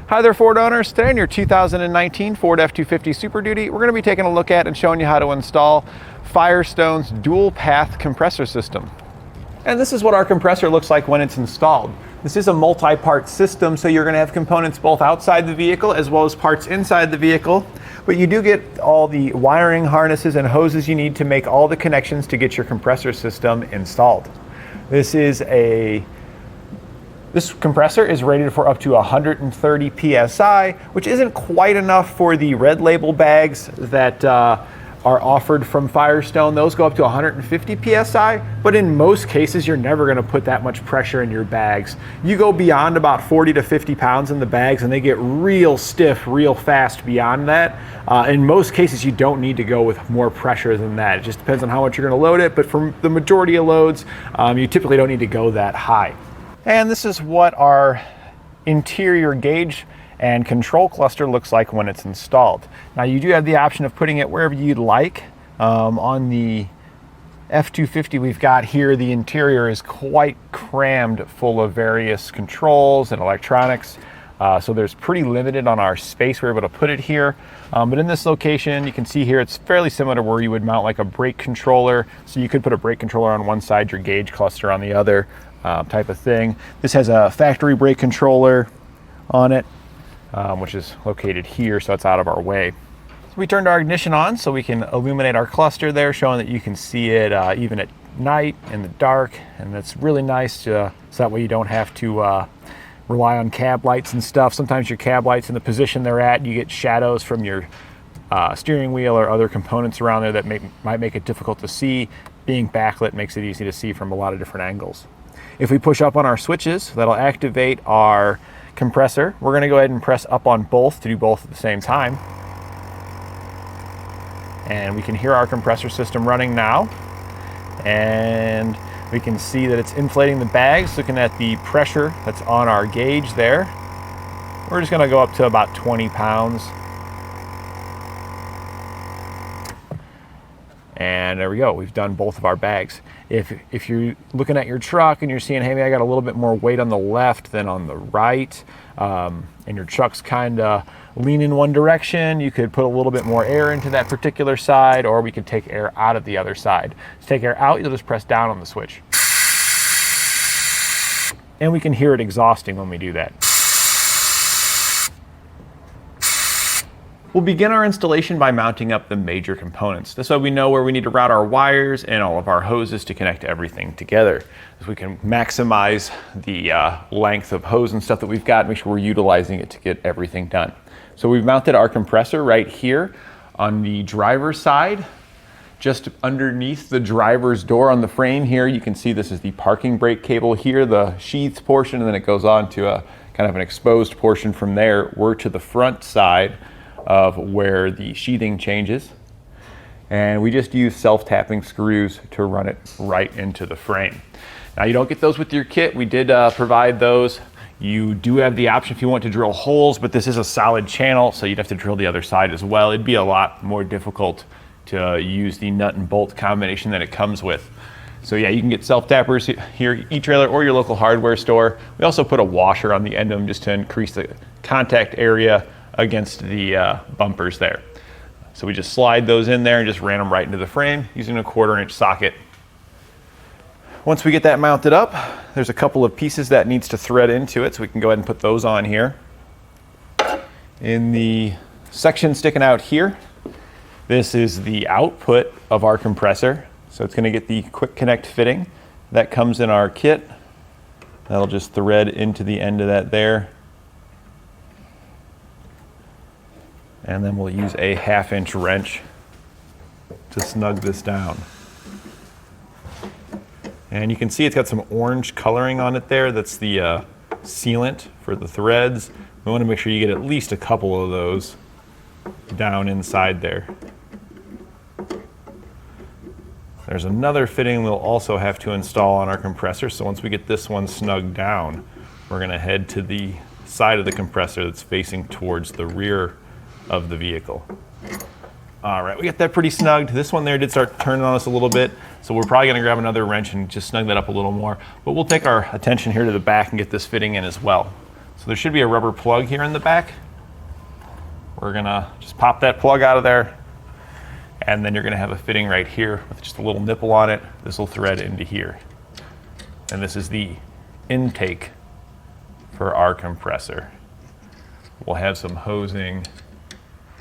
Hi there, Ford owners. Today in your 2019 Ford F-250 Super Duty, we're going to be taking a look at and showing you how to install Firestone's dual path compressor system. And this is what our compressor looks like when it's installed. This is a multi-part system, so you're going to have components both outside the vehicle as well as parts inside the vehicle. But you do get all the wiring harnesses and hoses you need to make all the connections to get your compressor system installed. This compressor is rated for up to 130 PSI, which isn't quite enough for the red label bags that are offered from Firestone. Those go up to 150 PSI, but in most cases, you're never gonna put that much pressure in your bags. You go beyond about 40 to 50 pounds in the bags and they get real stiff, real fast beyond that. In most cases, you don't need to go with more pressure than that. It just depends on how much you're gonna load it, but for the majority of loads, you typically don't need to go that high. And this is what our interior gauge and control cluster looks like when it's installed. Now you do have the option of putting it wherever you'd like. On the F-250 we've got here, the interior is quite crammed full of various controls and electronics. So there's pretty limited on our space we're able to put it here. But in this location, you can see here, it's fairly similar to where you would mount like a brake controller. So you could put a brake controller on one side, your gauge cluster on the other. Type of thing. This has a factory brake controller on it, which is located here, so it's out of our way. So we turned our ignition on so we can illuminate our cluster there, showing that you can see it even at night, in the dark, and that's really nice, so that way you don't have to rely on cab lights and stuff. Sometimes your cab lights in the position they're at, you get shadows from your steering wheel or other components around there that might make it difficult to see. Being backlit makes it easy to see from a lot of different angles. If we push up on our switches, that'll activate our compressor. We're gonna go ahead and press up on both to do both at the same time. And we can hear our compressor system running now. And we can see that it's inflating the bags, looking at the pressure that's on our gauge there. We're just gonna go up to about 20 pounds. And there we go, we've done both of our bags. If you're looking at your truck and you're seeing, hey, I got a little bit more weight on the left than on the right, and your truck's kind of leaning one direction, you could put a little bit more air into that particular side, or we could take air out of the other side. To take air out, you'll just press down on the switch. And we can hear it exhausting when we do that. We'll begin our installation by mounting up the major components. This way we know where we need to route our wires and all of our hoses to connect everything together. So we can maximize the length of hose and stuff that we've got, make sure we're utilizing it to get everything done. So we've mounted our compressor right here on the driver's side. Just underneath the driver's door on the frame here, you can see this is the parking brake cable here, the sheathed portion, and then it goes on to a kind of an exposed portion from there. We're to the front side of where the sheathing changes, and we just use self-tapping screws to run it right into the frame. Now you don't get those with your kit. We did provide those. You do have the option if you want to drill holes, but this is a solid channel, so you'd have to drill the other side as well. It'd be a lot more difficult to use the nut and bolt combination that it comes with. So yeah, you can get self-tappers here, e-trailer or your local hardware store. We also put a washer on the end of them just to increase the contact area against the bumpers there. So we just slide those in there and just ran them right into the frame using a 1/4-inch socket. Once we get that mounted up, there's a couple of pieces that needs to thread into it, so we can go ahead and put those on here. In the section sticking out here, this is the output of our compressor. So it's gonna get the quick connect fitting. That comes in our kit. That'll just thread into the end of that there. And then we'll use a 1/2-inch wrench to snug this down. And you can see it's got some orange coloring on it there. That's the sealant for the threads. We want to make sure you get at least a couple of those down inside there. There's another fitting we'll also have to install on our compressor. So once we get this one snugged down, we're going to head to the side of the compressor that's facing towards the rear of the vehicle. All right, we got that pretty snugged. This one there did start turning on us a little bit, so we're probably gonna grab another wrench and just snug that up a little more. But we'll take our attention here to the back and get this fitting in as well. So there should be a rubber plug here in the back. We're gonna just pop that plug out of there, and then you're gonna have a fitting right here with just a little nipple on it. This will thread into here. And this is the intake for our compressor. We'll have some hosing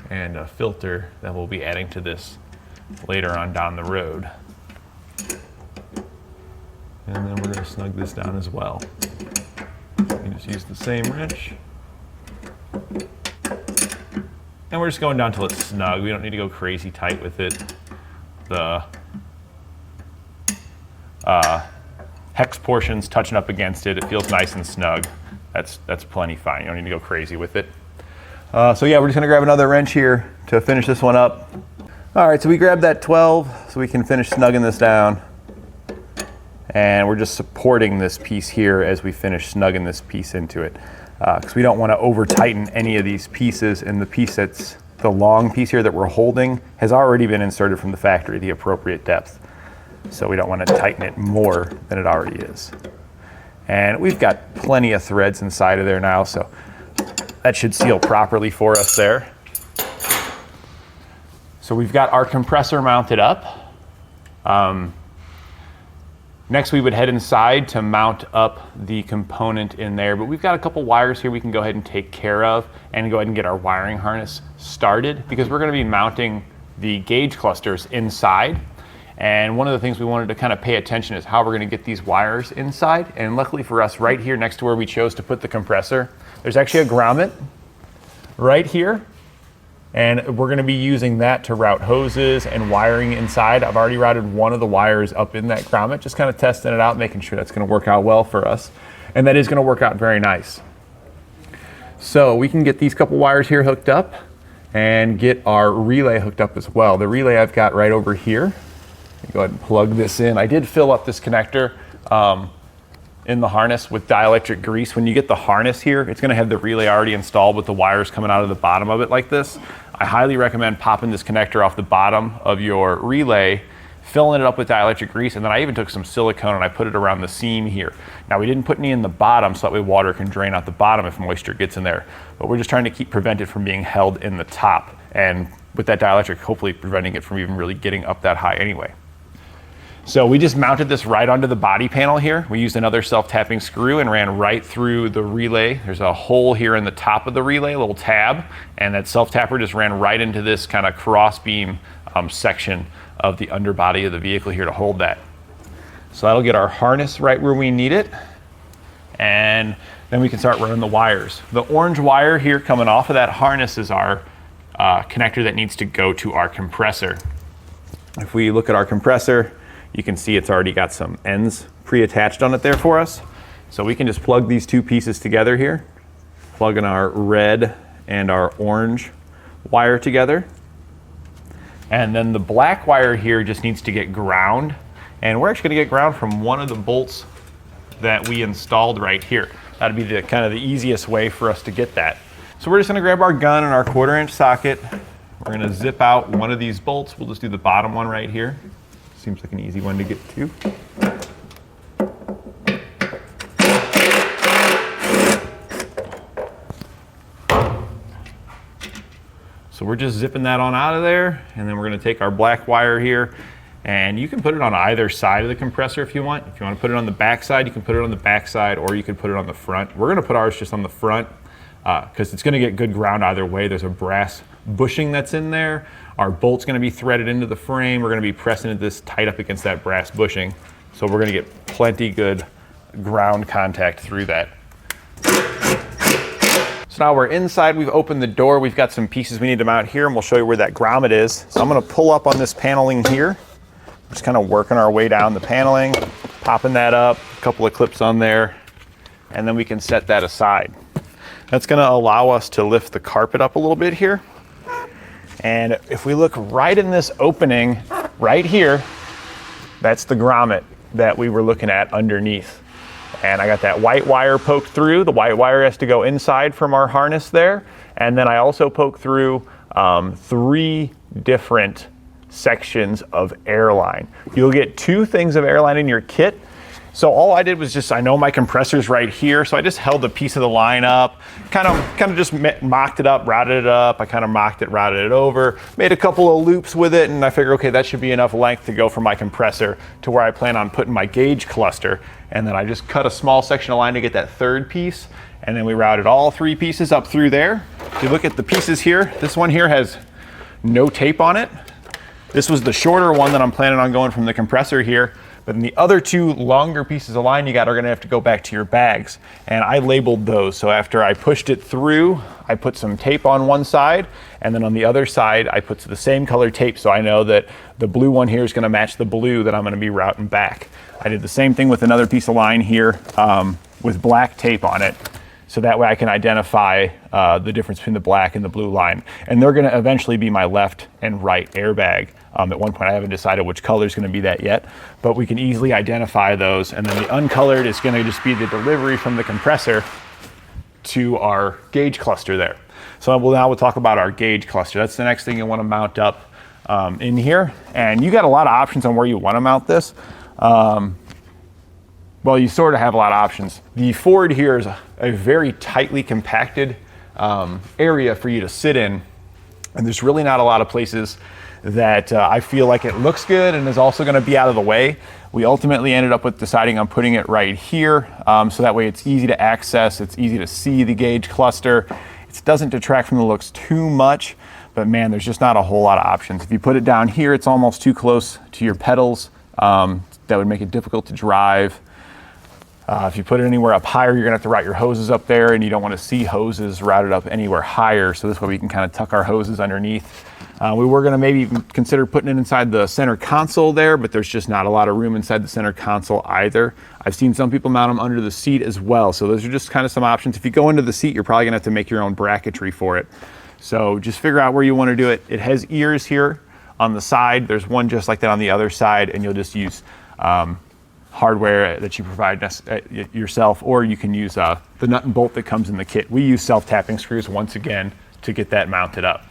and a filter that we'll be adding to this later on down the road. And then we're going to snug this down as well. You can just use the same wrench. And we're just going down till it's snug. We don't need to go crazy tight with it. The hex portion's touching up against it. It feels nice and snug. That's plenty fine. You don't need to go crazy with it. So yeah, we're just gonna grab another wrench here to finish this one up. All right, so we grabbed that 12 so we can finish snugging this down. And we're just supporting this piece here as we finish snugging this piece into it. Because we don't want to over tighten any of these pieces, and the piece that's the long piece here that we're holding has already been inserted from the factory, the appropriate depth. So we don't want to tighten it more than it already is. And we've got plenty of threads inside of there now, so that should seal properly for us there. So we've got our compressor mounted up. Next we would head inside to mount up the component in there, but we've got a couple wires here we can go ahead and take care of and go ahead and get our wiring harness started, because we're going to be mounting the gauge clusters inside. And one of the things we wanted to kind of pay attention is how we're going to get these wires inside. And luckily for us, right here next to where we chose to put the compressor, there's actually a grommet right here. And we're going to be using that to route hoses and wiring inside. I've already routed one of the wires up in that grommet, just kind of testing it out, making sure that's going to work out well for us. And that is going to work out very nice. So we can get these couple wires here hooked up and get our relay hooked up as well. The relay I've got right over here. Go ahead and plug this in. I did fill up this connector in the harness with dielectric grease. When you get the harness here, it's going to have the relay already installed with the wires coming out of the bottom of it like this. I highly recommend popping this connector off the bottom of your relay, filling it up with dielectric grease, and then I even took some silicone and I put it around the seam here. Now we didn't put any in the bottom so that way water can drain out the bottom if moisture gets in there, but we're just trying to prevent it from being held in the top, and with that dielectric hopefully preventing it from even really getting up that high anyway. So we just mounted this right onto the body panel here. We used another self-tapping screw and ran right through the relay. There's a hole here in the top of the relay, a little tab, and that self-tapper just ran right into this kind of cross beam section of the underbody of the vehicle here to hold that. So that'll get our harness right where we need it, and then we can start running the wires. The orange wire here coming off of that harness is our connector that needs to go to our compressor. If we look at our compressor, you can see it's already got some ends pre-attached on it there for us. So we can just plug these two pieces together here, plug in our red and our orange wire together. And then the black wire here just needs to get ground. And we're actually gonna get ground from one of the bolts that we installed right here. That'd be the kind of the easiest way for us to get that. So we're just gonna grab our gun and our 1/4-inch socket. We're gonna zip out one of these bolts. We'll just do the bottom one right here. Seems like an easy one to get to. So we're just zipping that on out of there, and then we're going to take our black wire here, and you can put it on either side of the compressor if you want. If you want to put it on the back side, you can put it on the back side, or you can put it on the front. We're going to put ours just on the front because it's going to get good ground either way. There's a brass bushing that's in there. Our bolt's going to be threaded into the frame. We're going to be pressing this tight up against that brass bushing. So we're going to get plenty good ground contact through that. So now we're inside, we've opened the door, we've got some pieces we need to mount here, and we'll show you where that grommet is. So I'm going to pull up on this paneling here, just kind of working our way down the paneling, popping that up, a couple of clips on there, and then we can set that aside. That's going to allow us to lift the carpet up a little bit here. And if we look right in this opening right here, that's the grommet that we were looking at underneath. And I got that white wire poked through. The white wire has to go inside from our harness there. And then I also poked through 3 different sections of Airline. You'll get 2 things of Airline in your kit. So all I did was I know my compressor's right here, so I just held a piece of the line up, kind of just mocked it up, routed it up. I kind of mocked it, routed it over, made a couple of loops with it, and I figured, okay, that should be enough length to go from my compressor to where I plan on putting my gauge cluster. And then I just cut a small section of line to get that third piece, and then we routed all 3 pieces up through there. If you look at the pieces here, this one here has no tape on it. This was the shorter one that I'm planning on going from the compressor here. But then the other 2 longer pieces of line you got are gonna have to go back to your bags. And I labeled those. So after I pushed it through, I put some tape on one side, and then on the other side, I put the same color tape so I know that the blue one here is gonna match the blue that I'm gonna be routing back. I did the same thing with another piece of line here with black tape on it. So that way I can identify the difference between the black and the blue line. And they're gonna eventually be my left and right airbag. At one point I haven't decided which color is gonna be that yet, but we can easily identify those. And then the uncolored is gonna just be the delivery from the compressor to our gauge cluster there. So now we'll talk about our gauge cluster. That's the next thing you wanna mount up in here. And you got a lot of options on where you wanna mount this. Well, you sort of have a lot of options. The forward here is a very tightly compacted area for you to sit in. And there's really not a lot of places that I feel like it looks good and is also gonna be out of the way. We ultimately ended up with deciding on putting it right here. So that way it's easy to access, it's easy to see the gauge cluster. It doesn't detract from the looks too much, but man, there's just not a whole lot of options. If you put it down here, it's almost too close to your pedals. That would make it difficult to drive. If you put it anywhere up higher, you're gonna have to route your hoses up there, and you don't wanna see hoses routed up anywhere higher. So this way we can kind of tuck our hoses underneath. We were gonna maybe even consider putting it inside the center console there, but there's just not a lot of room inside the center console either. I've seen some people mount them under the seat as well. So those are just kind of some options. If you go into the seat, you're probably gonna have to make your own bracketry for it. So just figure out where you wanna do it. It has ears here on the side. There's one just like that on the other side, and you'll just use hardware that you provide yourself, or you can use the nut and bolt that comes in the kit. We use self-tapping screws once again to get that mounted up.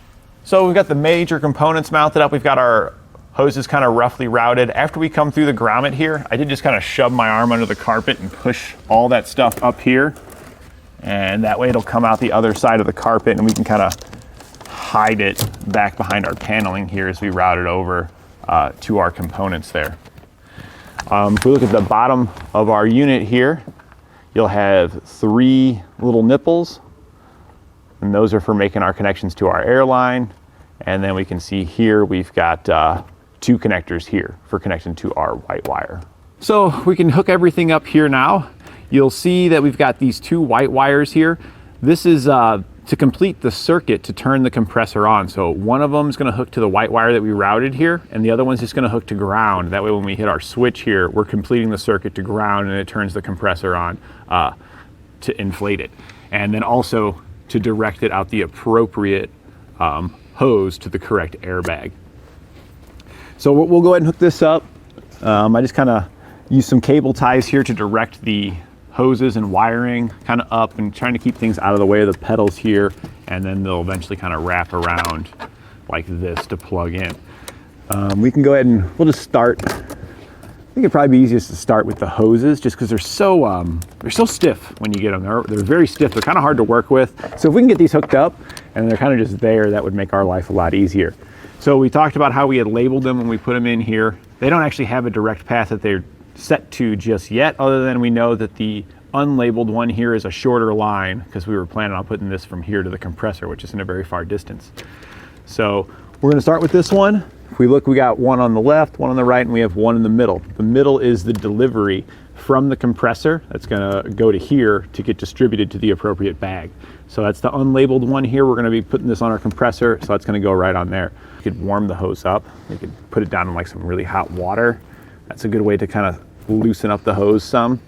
So we've got the major components mounted up. We've got our hoses kind of roughly routed. After we come through the grommet here, I did just kind of shove my arm under the carpet and push all that stuff up here. And that way it'll come out the other side of the carpet, and we can kind of hide it back behind our paneling here as we route it over to our components there. If we look at the bottom of our unit here, you'll have 3 little nipples, and those are for making our connections to our airline. And then we can see here we've got 2 connectors here for connection to our white wire. So we can hook everything up here now. You'll see that we've got these 2 white wires here. This is to complete the circuit to turn the compressor on. So one of them is going to hook to the white wire that we routed here, and the other one's just going to hook to ground. That way when we hit our switch here, we're completing the circuit to ground, and it turns the compressor on to inflate it. And then also to direct it out the appropriate hose to the correct airbag. So we'll go ahead and hook this up. I just kind of use some cable ties here to direct the hoses and wiring kind of up, and trying to keep things out of the way of the pedals here, and then they'll eventually kind of wrap around like this to plug in. We can go ahead and we'll just start. I think it'd probably be easiest to start with the hoses, just because they're so stiff when you get them. They're very stiff. They're kind of hard to work with. So if we can get these hooked up and they're kind of just there, that would make our life a lot easier. So we talked about how we had labeled them when we put them in here. They don't actually have a direct path that they're set to just yet, other than we know that the unlabeled one here is a shorter line, because we were planning on putting this from here to the compressor, which isn't a very far distance. So we're going to start with this one. If we look, we got one on the left, one on the right, and we have one in the middle. The middle is the delivery from the compressor that's going to go to here to get distributed to the appropriate bag. So that's the unlabeled one here. We're going to be putting this on our compressor, so that's going to go right on there. You could warm the hose up. You could put it down in like some really hot water. That's a good way to kind of loosen up the hose some.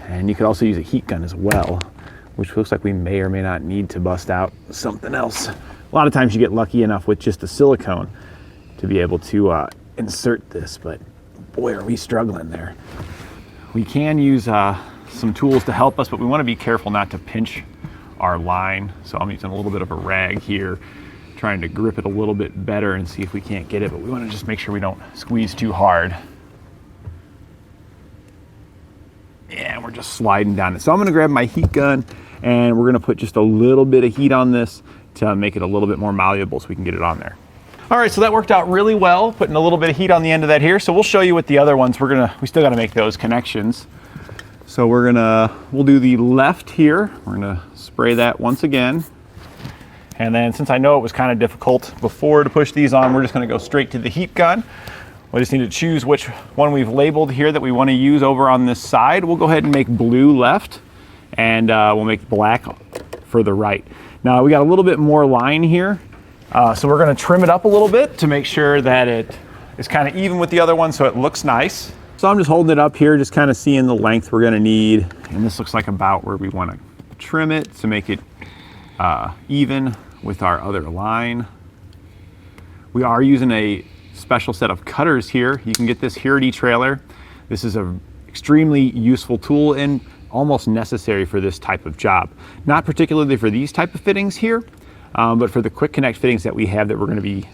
And you could also use a heat gun as well, which looks like we may or may not need to bust out something else. A lot of times you get lucky enough with just the silicone to be able to insert this, but boy, are we struggling there. We can use some tools to help us, but we want to be careful not to pinch our line. So I'm using a little bit of a rag here, trying to grip it a little bit better and see if we can't get it, but we want to just make sure we don't squeeze too hard. Yeah, we're just sliding down it. So I'm going to grab my heat gun and we're going to put just a little bit of heat on this to make it a little bit more malleable so we can get it on there. All right, so that worked out really well, putting a little bit of heat on the end of that here. So we'll show you what the other ones, we still got to make those connections. So we'll do the left here. We're gonna spray that once again. And then since I know it was kind of difficult before to push these on, we're just gonna go straight to the heat gun. We just need to choose which one we've labeled here that we want to use over on this side. We'll go ahead and make blue left, and we'll make black for the right. Now we got a little bit more line here, so we're gonna trim it up a little bit to make sure that it is kind of even with the other one so it looks nice. So I'm just holding it up here, just kind of seeing the length we're gonna need. And this looks like about where we wanna trim it to make it even with our other line. We are using a special set of cutters here. You can get this here at eTrailer. This is an extremely useful tool and almost necessary for this type of job. Not particularly for these type of fittings here, but for the quick connect fittings that we have that we're gonna be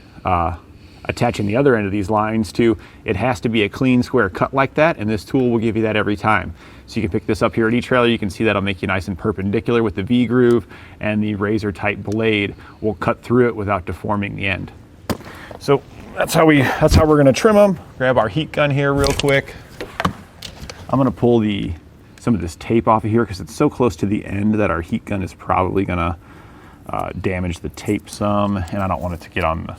attaching the other end of these lines to, it has to be a clean square cut like that, and this tool will give you that every time. So you can pick this up here at eTrailer. You can see that'll make you nice and perpendicular with the V-groove, and the razor type blade will cut through it without deforming the end. So that's how we're gonna trim them. Grab our heat gun here real quick. I'm gonna pull some of this tape off of here because it's so close to the end that our heat gun is probably gonna damage the tape some, and I don't want it to get on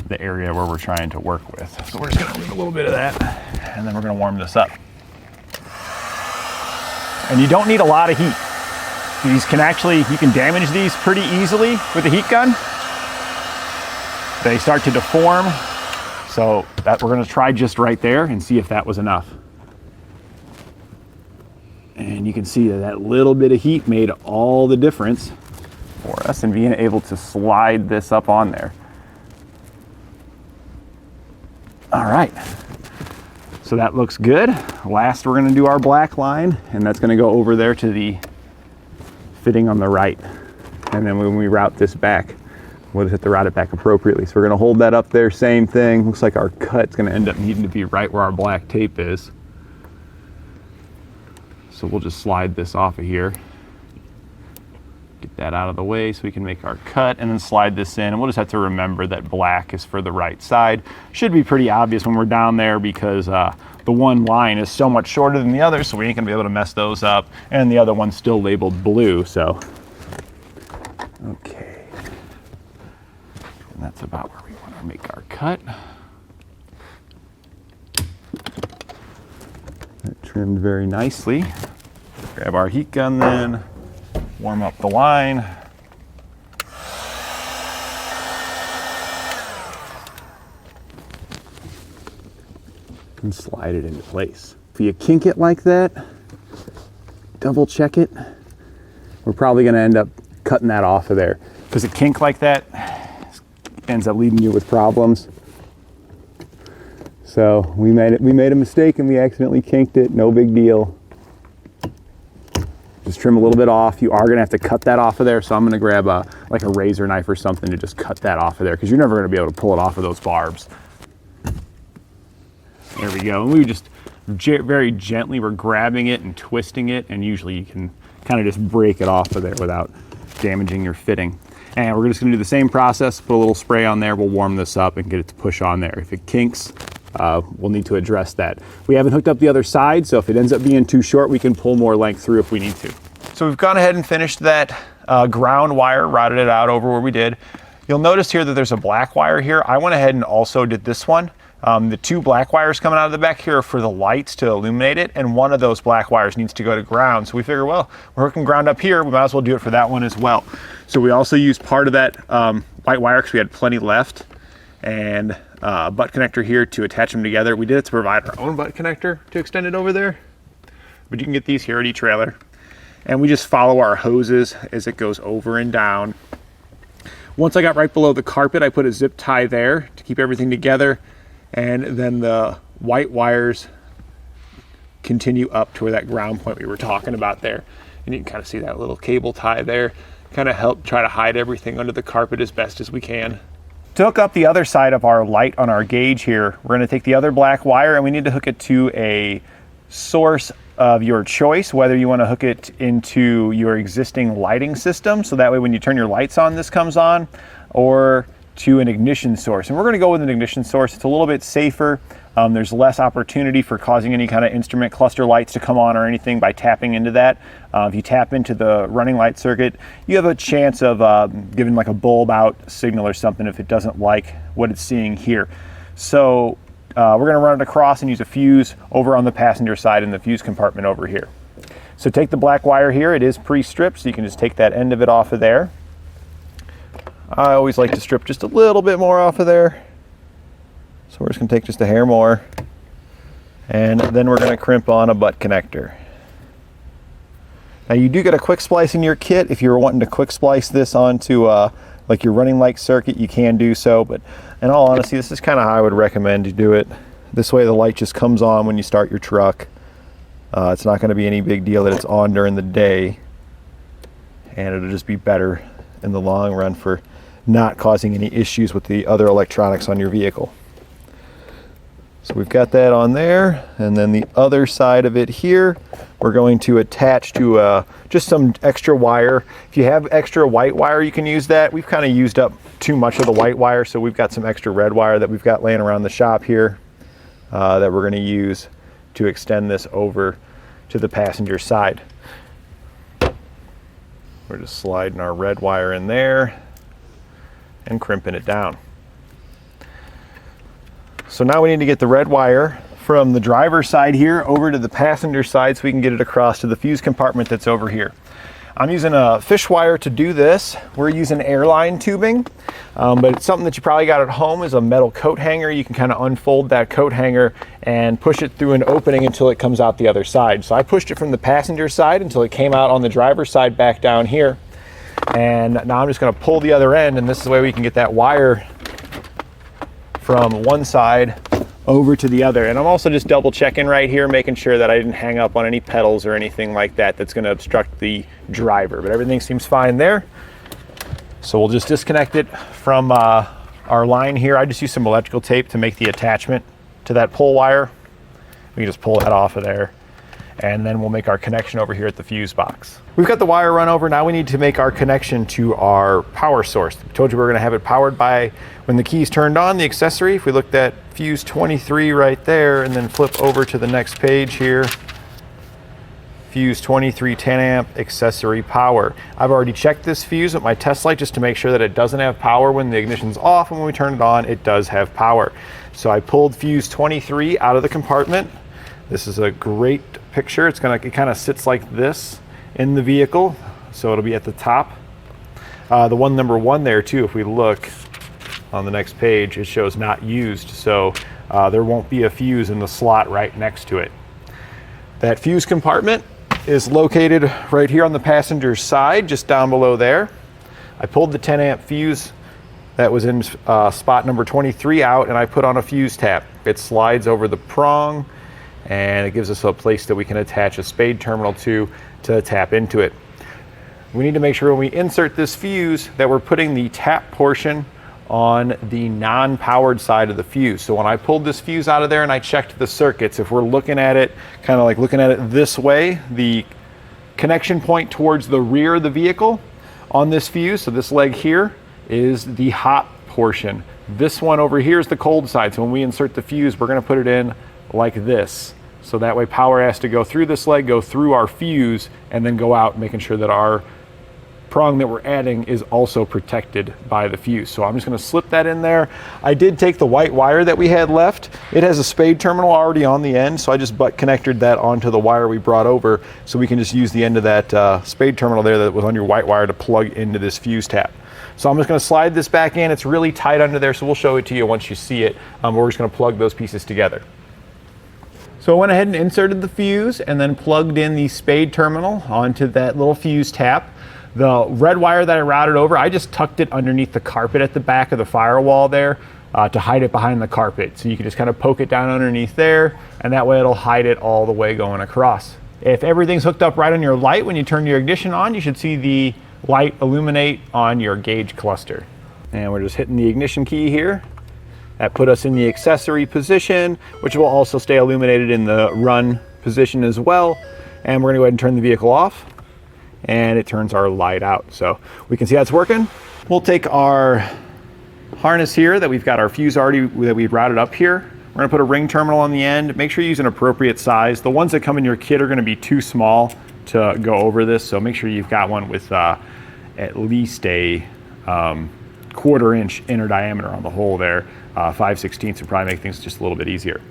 the area where we're trying to work with. So we're just gonna leave a little bit of that, and then we're gonna warm this up. And you don't need a lot of heat. You can damage these pretty easily with the heat gun. They start to deform. So we're gonna try just right there and see if that was enough. And you can see that little bit of heat made all the difference for us in being able to slide this up on there. All right, so that looks good. Last, we're gonna do our black line, and that's gonna go over there to the fitting on the right. And then when we route this back, we'll just have to route it back appropriately. So we're gonna hold that up there, same thing. Looks like our cut's gonna end up needing to be right where our black tape is. So we'll just slide this off of here. Get that out of the way so we can make our cut, and then slide this in, and we'll just have to remember that black is for the right side. Should be pretty obvious when we're down there because the one line is so much shorter than the other, so we ain't gonna be able to mess those up, and the other one's still labeled blue, so. Okay. And that's about where we wanna make our cut. That trimmed very nicely. Grab our heat gun then. Warm up the line. And slide it into place. If you kink it like that, double check it. We're probably gonna end up cutting that off of there. Because a kink like that ends up leaving you with problems. So we made a mistake and we accidentally kinked it, no big deal. Just trim a little bit off. You are gonna have to cut that off of there, so I'm gonna grab like a razor knife or something to just cut that off of there, because you're never gonna be able to pull it off of those barbs. There we go. And we just very gently, we're grabbing it and twisting it, and usually you can kind of just break it off of there without damaging your fitting. And we're just gonna do the same process, put a little spray on there, we'll warm this up and get it to push on there. If it kinks, we'll need to address that. We haven't hooked up the other side, so if it ends up being too short, we can pull more length through if we need to. So we've gone ahead and finished that ground wire, routed it out over where we did. You'll notice here that there's a black wire here. I went ahead and also did this one. The two black wires coming out of the back here are for the lights to illuminate it, and one of those black wires needs to go to ground. So we figure, well, we're hooking ground up here, we might as well do it for that one as well. So we also used part of that white wire because we had plenty left, and butt connector here to attach them together. We did it to provide our own butt connector to extend it over there, but you can get these here at eTrailer. And we just follow our hoses as it goes over and down. Once I got right below the carpet, I put a zip tie there to keep everything together, and then the white wires continue up to where that ground point we were talking about there. And you can kind of see that little cable tie there. kind of help try to hide everything under the carpet as best as we can. To hook up the other side of our light on our gauge here, we're going to take the other black wire and we need to hook it to a source of your choice, whether you want to hook it into your existing lighting system, so that way when you turn your lights on, this comes on, or to an ignition source. And we're going to go with an ignition source. It's a little bit safer. There's less opportunity for causing any kind of instrument cluster lights to come on or anything by tapping into that. If you tap into the running light circuit, you have a chance of giving like a bulb out signal or something if it doesn't like what it's seeing here. So we're going to run it across and use a fuse over on the passenger side in the fuse compartment over here. So take the black wire here. It is pre-stripped, so you can just take that end of it off of there. I always like to strip just a little bit more off of there. So we're just going to take just a hair more, and then we're going to crimp on a butt connector. Now you do get a quick splice in your kit. If you're wanting to quick splice this onto like your running light circuit, you can do so, but in all honesty, this is kind of how I would recommend you do it. This way the light just comes on when you start your truck. It's not going to be any big deal that it's on during the day, and it'll just be better in the long run for not causing any issues with the other electronics on your vehicle. So we've got that on there, and then the other side of it here, we're going to attach to just some extra wire. If you have extra white wire, you can use that. We've kind of used up too much of the white wire, so we've got some extra red wire that we've got laying around the shop here that we're going to use to extend this over to the passenger side. We're just sliding our red wire in there and crimping it down. So now we need to get the red wire from the driver's side here over to the passenger side so we can get it across to the fuse compartment that's over here. I'm using a fish wire to do this. We're using airline tubing, but it's something that you probably got at home is a metal coat hanger. You can kind of unfold that coat hanger and push it through an opening until it comes out the other side. So I pushed it from the passenger side until it came out on the driver's side back down here. And now I'm just going to pull the other end, and this is the way we can get that wire from one side over to the other. And I'm also just double checking right here, making sure that I didn't hang up on any pedals or anything like that that's going to obstruct the driver, but everything seems fine there. So we'll just disconnect it from our line here. I just use some electrical tape to make the attachment to that pull wire. We can just pull that off of there, and then we'll make our connection over here at the fuse box. We've got the wire run over. Now we need to make our connection to our power source. I told you we were going to have it powered by when the key's turned on, the accessory. If we looked at fuse 23 right there and then flip over to the next page here, fuse 23 10 amp accessory power. I've already checked this fuse with my test light just to make sure that it doesn't have power when the ignition's off, and when we turn it on, it does have power. So I pulled fuse 23 out of the compartment. This is a great picture. It kind of sits like this in the vehicle, so it'll be at the top. The one number one there too, if we look on the next page, it shows not used, so there won't be a fuse in the slot right next to it. That fuse compartment is located right here on the passenger's side, just down below there. I pulled the 10 amp fuse that was in spot number 23 out, and I put on a fuse tap. It slides over the prong, and it gives us a place that we can attach a spade terminal to tap into it. We need to make sure when we insert this fuse that we're putting the tap portion on the non-powered side of the fuse. So when I pulled this fuse out of there and I checked the circuits, if we're looking at it, kind of like looking at it this way, the connection point towards the rear of the vehicle on this fuse, so this leg here, is the hot portion. This one over here is the cold side. So when we insert the fuse, we're going to put it in like this. So that way power has to go through this leg, go through our fuse, and then go out, making sure that our prong that we're adding is also protected by the fuse. So I'm just going to slip that in there. I did take the white wire that we had left. It has a spade terminal already on the end, so I just butt connected that onto the wire we brought over, so we can just use the end of that spade terminal there that was on your white wire to plug into this fuse tap. So I'm just going to slide this back in. It's really tight under there, so we'll show it to you once you see it. We're just going to plug those pieces together. So I went ahead and inserted the fuse and then plugged in the spade terminal onto that little fuse tap. The red wire that I routed over, I just tucked it underneath the carpet at the back of the firewall there to hide it behind the carpet. So you can just kind of poke it down underneath there, and that way it'll hide it all the way going across. If everything's hooked up right on your light, when you turn your ignition on, you should see the light illuminate on your gauge cluster. And we're just hitting the ignition key here. That put us in the accessory position, which will also stay illuminated in the run position as well. And we're gonna go ahead and turn the vehicle off, and it turns our light out. So we can see that's working. We'll take our harness here that we've got our fuse already that we've routed up here. We're gonna put a ring terminal on the end. Make sure you use an appropriate size. The ones that come in your kit are gonna be too small to go over this, so make sure you've got one with at least a 1/4 inch inner diameter on the hole there. 5/16 would probably make things just a little bit easier.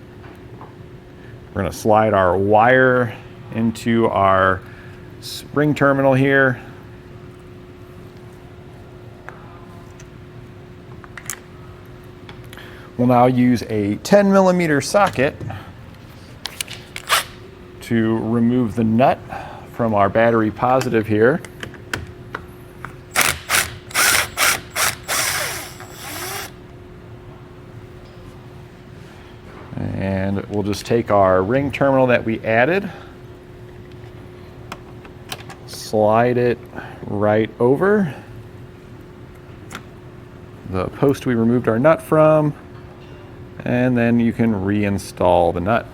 We're gonna slide our wire into our ring terminal here. We'll now use a 10mm socket to remove the nut from our battery positive here. And we'll just take our ring terminal that we added, slide it right over the post we removed our nut from, and then you can reinstall the nut.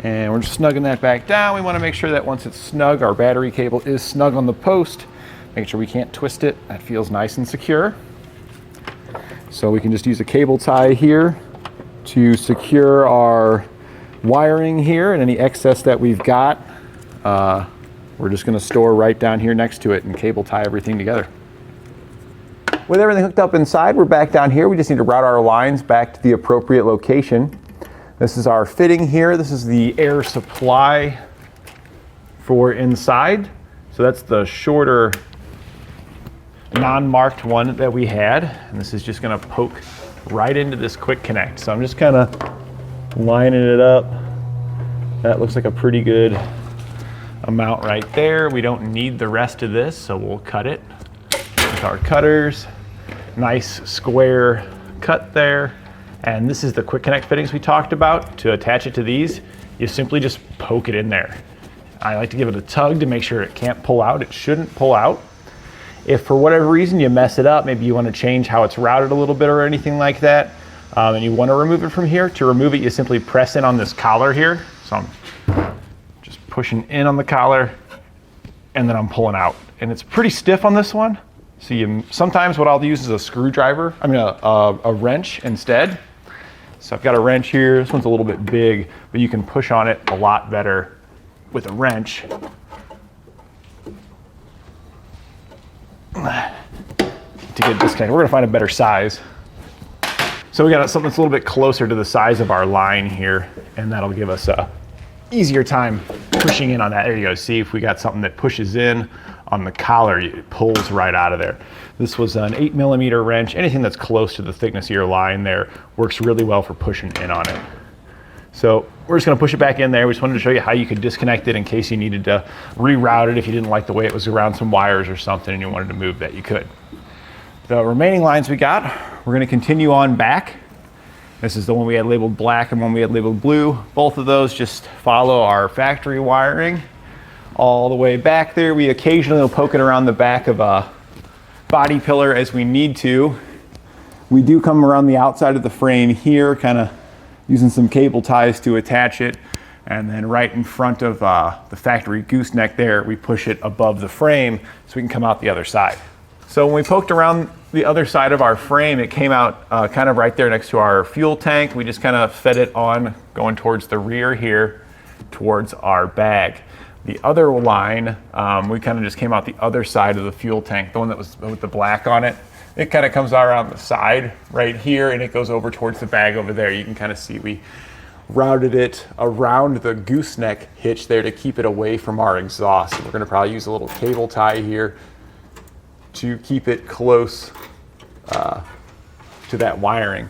And we're just snugging that back down. We want to make sure that once it's snug, our battery cable is snug on the post. Make sure we can't twist it. That feels nice and secure. So we can just use a cable tie here to secure our wiring here, and any excess that we've got, we're just going to store right down here next to it and cable tie everything together. With everything hooked up inside, we're back down here. We just need to route our lines back to the appropriate location. This is our fitting here. This is the air supply for inside. So that's the shorter non-marked one that we had. And this is just gonna poke right into this quick connect. So I'm just kind of lining it up. That looks like a pretty good amount right there. We don't need the rest of this, so we'll cut it with our cutters. Nice square cut there. And this is the quick connect fittings we talked about. To attach it to these, you simply just poke it in there. I like to give it a tug to make sure it can't pull out. It shouldn't pull out. If for whatever reason you mess it up, maybe you want to change how it's routed a little bit or anything like that, and you want to remove it from here, to remove it you simply press in on this collar here. So I'm just pushing in on the collar, and then I'm pulling out. And it's pretty stiff on this one. So sometimes what I'll use is a screwdriver, a wrench instead. So I've got a wrench here. This one's a little bit big, but you can push on it a lot better with a wrench. To get disconnected. We're gonna find a better size. So we got something that's a little bit closer to the size of our line here, and that'll give us a easier time pushing in on that. There you go. See, if we got something that pushes in on the collar, it pulls right out of there. This was an 8mm wrench. Anything that's close to the thickness of your line there works really well for pushing in on it. So we're just gonna push it back in there. We just wanted to show you how you could disconnect it in case you needed to reroute it if you didn't like the way it was around some wires or something and you wanted to move that, you could. The remaining lines we got, we're gonna continue on back. This is the one we had labeled black and one we had labeled blue. Both of those just follow our factory wiring all the way back there. We occasionally will poke it around the back of a body pillar as we need to. We do come around the outside of the frame here, kind of using some cable ties to attach it. And then right in front of the factory gooseneck there, we push it above the frame so we can come out the other side. So when we poked around the other side of our frame, it came out kind of right there next to our fuel tank. We just kind of fed it on going towards the rear here, towards our bag. The other line, we kind of just came out the other side of the fuel tank, the one that was with the black on it. It kind of comes out around the side right here, and it goes over towards the bag over there. You can kind of see we routed it around the gooseneck hitch there to keep it away from our exhaust. We're gonna probably use a little cable tie here to keep it close to that wiring.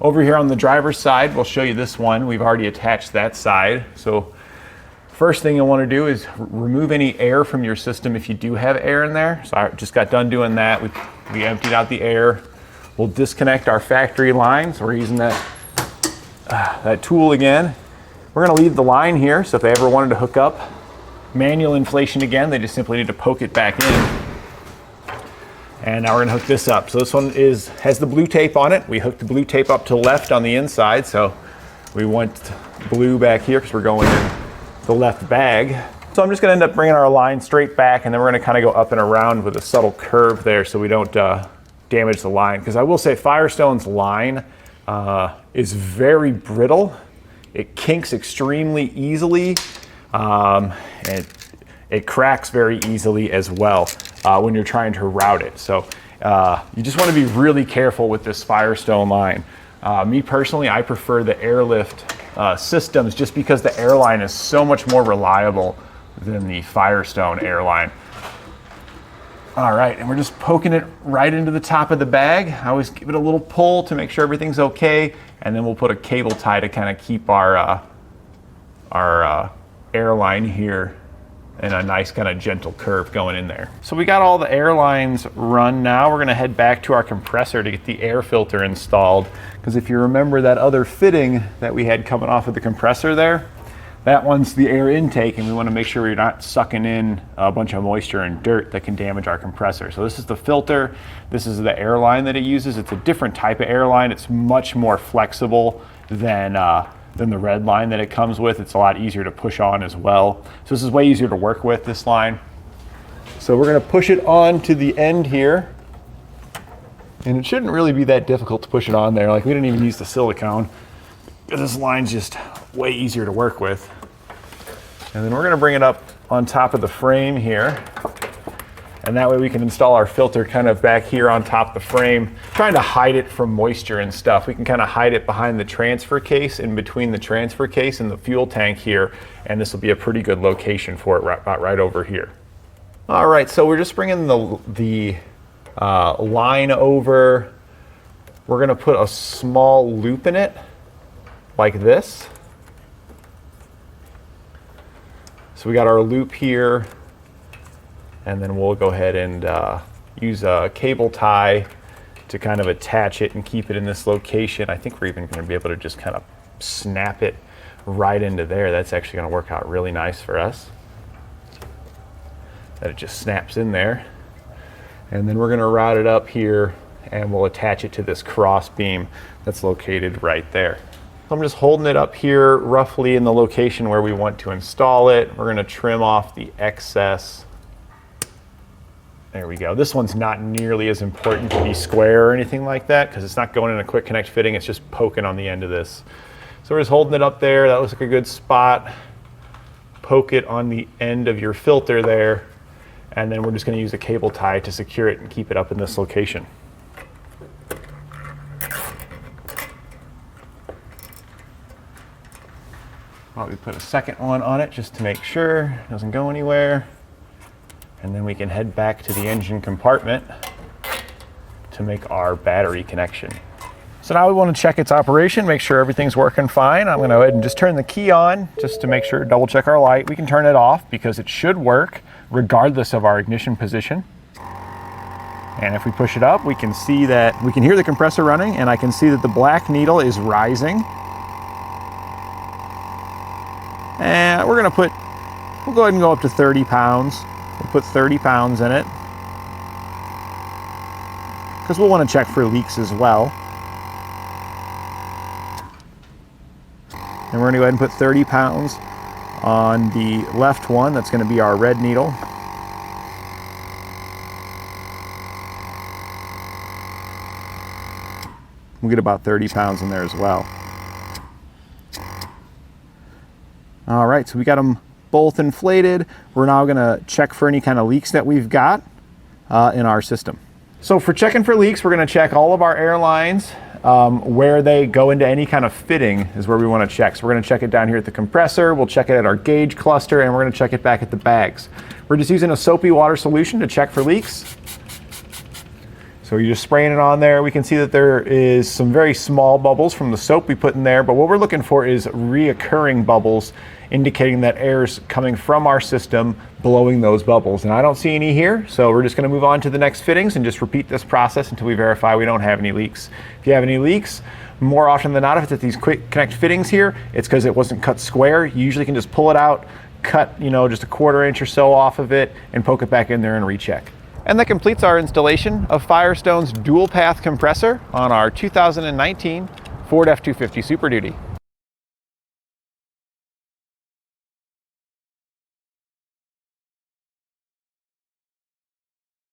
Over here on the driver's side, we'll show you this one. We've already attached that side. So first thing you'll want to do is remove any air from your system if you do have air in there. So I just got done doing that. We emptied out the air. We'll disconnect our factory lines. We're using that that tool again. We're gonna leave the line here, so if they ever wanted to hook up manual inflation again, they just simply need to poke it back in. And now we're gonna hook this up. So this one has the blue tape on it. We hooked the blue tape up to the left on the inside, so we want blue back here because we're going in the left bag. So I'm just gonna end up bringing our line straight back, and then we're gonna kind of go up and around with a subtle curve there so we don't damage the line. Because I will say Firestone's line is very brittle. It kinks extremely easily, and it cracks very easily as well when you're trying to route it. So you just want to be really careful with this Firestone line. Me personally, I prefer the airlift systems just because the airline is so much more reliable than the Firestone airline. All right, and we're just poking it right into the top of the bag. I always give it a little pull to make sure everything's okay, and then we'll put a cable tie to kind of keep our airline here in a nice kind of gentle curve going in there. So we got all the airlines run now. We're gonna head back to our compressor to get the air filter installed, because if you remember that other fitting that we had coming off of the compressor there, that one's the air intake, and we want to make sure we're not sucking in a bunch of moisture and dirt that can damage our compressor. So this is the filter. This is the airline that it uses. It's a different type of airline. It's much more flexible than the red line that it comes with. It's a lot easier to push on as well. So this is way easier to work with, this line. So we're going to push it on to the end here. And it shouldn't really be that difficult to push it on there. Like, we didn't even use the silicone, because this line's just way easier to work with. And then we're gonna bring it up on top of the frame here. And that way we can install our filter kind of back here on top of the frame, trying to hide it from moisture and stuff. We can kind of hide it behind the transfer case, in between the transfer case and the fuel tank here. And this will be a pretty good location for it, right over here. All right, so we're just bringing the line over. We're gonna put a small loop in it, like this. So we got our loop here, and then we'll go ahead and use a cable tie to kind of attach it and keep it in this location. I think we're even going to be able to just kind of snap it right into there. That's actually going to work out really nice for us, that it just snaps in there. And then we're going to route it up here, and we'll attach it to this cross beam that's located right there. I'm just holding it up here roughly in the location where we want to install it. We're going to trim off the excess. There we go. This one's not nearly as important to be square or anything like that, because it's not going in a quick connect fitting. It's just poking on the end of this. So we're just holding it up there. That looks like a good spot. Poke it on the end of your filter there, and then we're just going to use a cable tie to secure it and keep it up in this location. Probably put a second one on it just to make sure it doesn't go anywhere. And then we can head back to the engine compartment to make our battery connection. So now we want to check its operation, make sure everything's working fine. I'm going to go ahead and just turn the key on just to make sure, double check our light. We can turn it off because it should work regardless of our ignition position. And if we push it up, we can see that, we can hear the compressor running, and I can see that the black needle is rising. And we'll go ahead and go up to 30 pounds. We'll put 30 pounds in it, because we'll want to check for leaks as well. And we're going to go ahead and put 30 pounds on the left one. That's going to be our red needle. We'll get about 30 pounds in there as well. All right, so we got them both inflated. We're now gonna check for any kind of leaks that we've got in our system. So for checking for leaks, we're gonna check all of our airlines. Where they go into any kind of fitting is where we wanna check. So we're gonna check it down here at the compressor, we'll check it at our gauge cluster, and we're gonna check it back at the bags. We're just using a soapy water solution to check for leaks. So So you're just spraying it on there. We can see that there is some very small bubbles from the soap we put in there, but what we're looking for is reoccurring bubbles, indicating that air is coming from our system, blowing those bubbles. And I don't see any here, so we're just gonna move on to the next fittings and just repeat this process until we verify we don't have any leaks. If you have any leaks, more often than not, if it's at these quick connect fittings here, it's because it wasn't cut square. You usually can just pull it out, cut, just a 1/4 inch or so off of it, and poke it back in there and recheck. And that completes our installation of Firestone's dual path compressor on our 2019 Ford F-250 Super Duty.